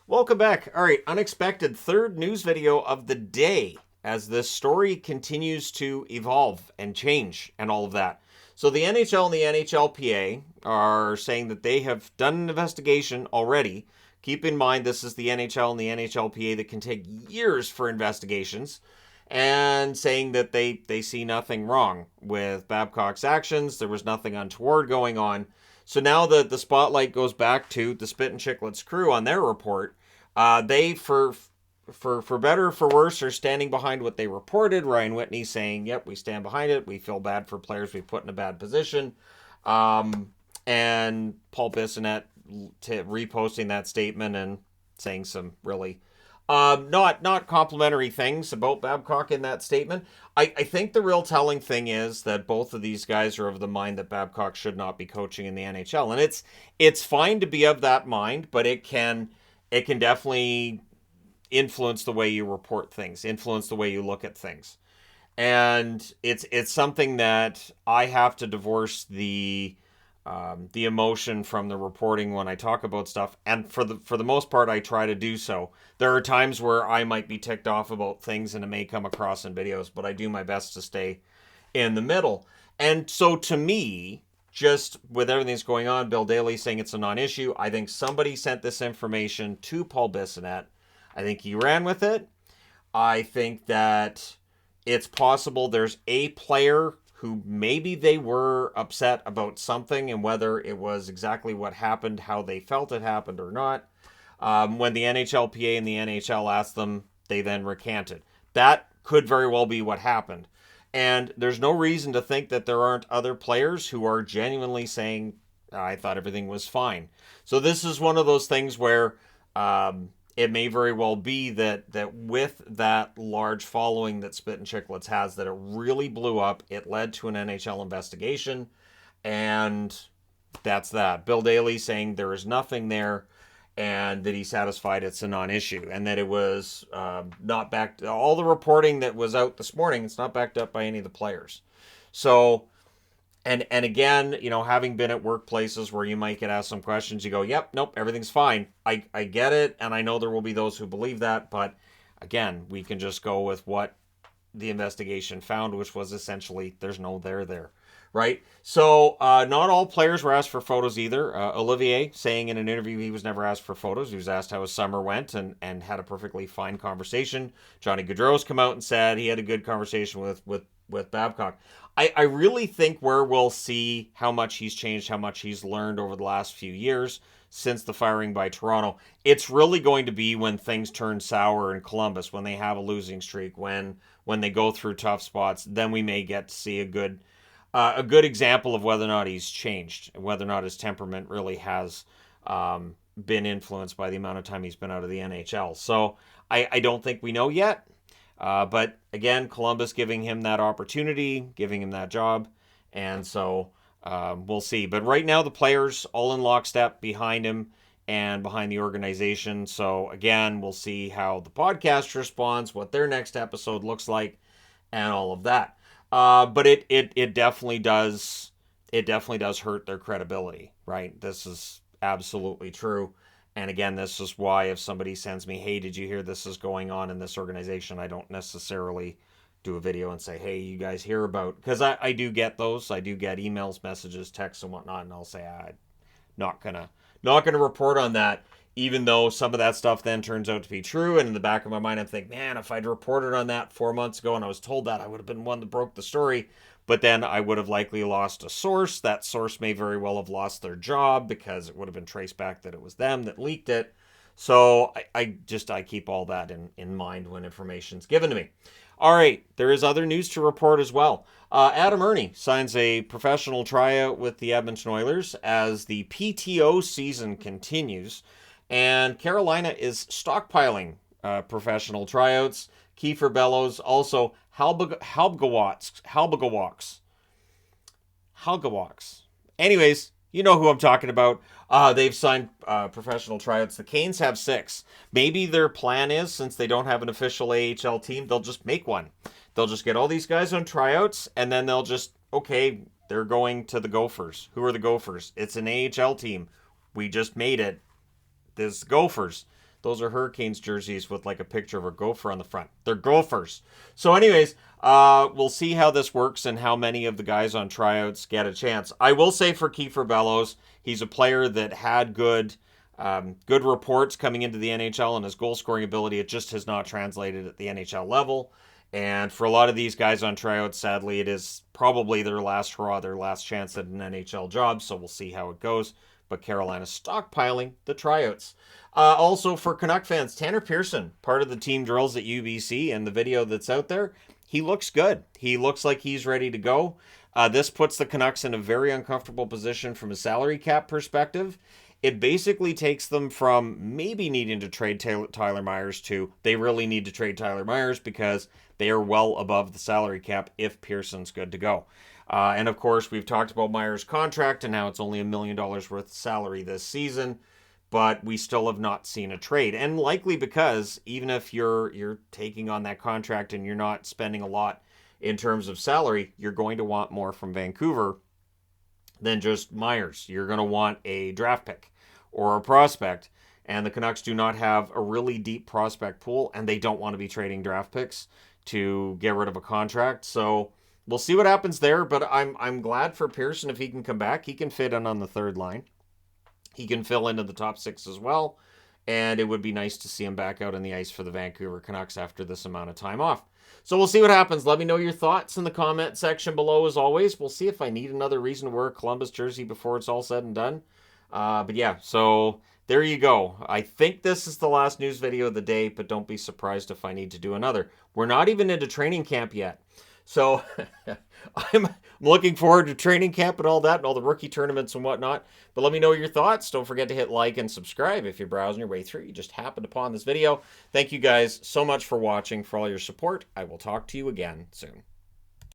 Welcome back. All right, unexpected third news video of the day as this story continues to evolve and change and all of that. So the NHL and the NHLPA are saying that they have done an investigation already. Keep in mind, this is the NHL and the NHLPA that can take years for investigations, and saying that they see nothing wrong with Babcock's actions. There was nothing untoward going on. So now the spotlight goes back to the Spit and Chicklets crew on their report. They, for better or for worse, are standing behind what they reported. Ryan Whitney saying, "Yep, we stand behind it. We feel bad for players we put in a bad position," and Paul Bissonnette reposting that statement and saying some really not complimentary things about Babcock in that statement. I think the real telling thing is that both of these guys are of the mind that Babcock should not be coaching in the NHL, and it's fine to be of that mind, but it can definitely influence the way you report things, influence the way you look at things, and it's something that I have to divorce the emotion from the reporting when I talk about stuff, and for the most part, I try to do so. There are times where I might be ticked off about things, and it may come across in videos, but I do my best to stay in the middle. And so, to me, just with everything that's going on, Bill Daly saying it's a non-issue, I think somebody sent this information to Paul Bissonnette. I think he ran with it. I think that it's possible there's a player who maybe they were upset about something, and whether it was exactly what happened, how they felt it happened or not. When the NHLPA and the NHL asked them, they then recanted. That could very well be what happened. And there's no reason to think that there aren't other players who are genuinely saying, I thought everything was fine. So this is one of those things where it may very well be that with that large following that Spit and Chicklets has, that it really blew up. It led to an NHL investigation, and that's that. Bill Daly saying there is nothing there, and that he's satisfied it's a non-issue, and that it was not backed. All the reporting that was out this morning, it's not backed up by any of the players. So. And again, having been at workplaces where you might get asked some questions, you go, yep, nope, everything's fine. I get it, and I know there will be those who believe that, but again, we can just go with what the investigation found, which was essentially there's no there, right? So not all players were asked for photos either. Olivier saying in an interview he was never asked for photos. He was asked how his summer went and had a perfectly fine conversation. Johnny Gaudreau's come out and said he had a good conversation with Babcock. I really think where we'll see how much he's changed, how much he's learned over the last few years since the firing by Toronto, it's really going to be when things turn sour in Columbus, when they have a losing streak, when they go through tough spots. Then we may get to see a good example of whether or not he's changed, whether or not his temperament really has been influenced by the amount of time he's been out of the NHL. So I don't think we know yet. But again, Columbus giving him that opportunity, giving him that job, and so we'll see. But right now, the players all in lockstep behind him and behind the organization. So again, we'll see how the podcast responds, what their next episode looks like, and all of that. But it definitely does hurt their credibility, right? This is absolutely true. And again, this is why if somebody sends me, hey, did you hear this is going on in this organization? I don't necessarily do a video and say, hey, you guys hear about, because I do get those. I do get emails, messages, texts, and whatnot, and I'll say, I'm not gonna report on that, even though some of that stuff then turns out to be true. And in the back of my mind, I'm thinking, man, if I'd reported on that 4 months ago and I was told that, I would have been one that broke the story. But then I would have likely lost a source. That source may very well have lost their job because it would have been traced back that it was them that leaked it. So I keep all that in mind when information's given to me. All right, there is other news to report as well. Adam Erne signs a professional tryout with the Edmonton Oilers as the PTO season continues. And Carolina is stockpiling professional tryouts. Kiefer Bellows, also Halbgewachs. Anyways, you know who I'm talking about. They've signed professional tryouts. The Canes have 6. Maybe their plan is, since they don't have an official AHL team, they'll just make one. They'll just get all these guys on tryouts, and then they'll just, okay, they're going to the Gophers. Who are the Gophers? It's an AHL team. We just made it. This Gophers. Those are Hurricanes jerseys with like a picture of a gopher on the front. They're Gophers. So anyways, we'll see how this works and how many of the guys on tryouts get a chance. I will say for Kiefer Bellows, he's a player that had good reports coming into the NHL, and his goal scoring ability, it just has not translated at the NHL level. And for a lot of these guys on tryouts, sadly, it is probably their last hurrah, their last chance at an NHL job. So we'll see how it goes. But Carolina's stockpiling the tryouts. Also for Canuck fans, Tanner Pearson, part of the team drills at UBC, and the video that's out there, he looks good. He looks like he's ready to go. This puts the Canucks in a very uncomfortable position from a salary cap perspective. It basically takes them from maybe needing to trade Tyler Myers to they really need to trade Tyler Myers because they are well above the salary cap if Pearson's good to go. And of course, we've talked about Myers' contract and how it's only $1 million worth of salary this season, but we still have not seen a trade. And likely because even if you're taking on that contract and you're not spending a lot in terms of salary, you're going to want more from Vancouver than just Myers. You're going to want a draft pick or a prospect, and the Canucks do not have a really deep prospect pool, and they don't want to be trading draft picks to get rid of a contract. So we'll see what happens there, but I'm glad for Pearson if he can come back. He can fit in on the third line. He can fill into the top six as well, and it would be nice to see him back out on the ice for the Vancouver Canucks after this amount of time off. So we'll see what happens. Let me know your thoughts in the comment section below as always. We'll see if I need another reason to wear a Columbus jersey before it's all said and done. But yeah, so there you go. I think this is the last news video of the day, but don't be surprised if I need to do another. We're not even into training camp yet. So I'm looking forward to training camp and all that and all the rookie tournaments and whatnot. But let me know your thoughts. Don't forget to hit like and subscribe if you're browsing your way through. You just happened upon this video. Thank you guys so much for watching, for all your support. I will talk to you again soon.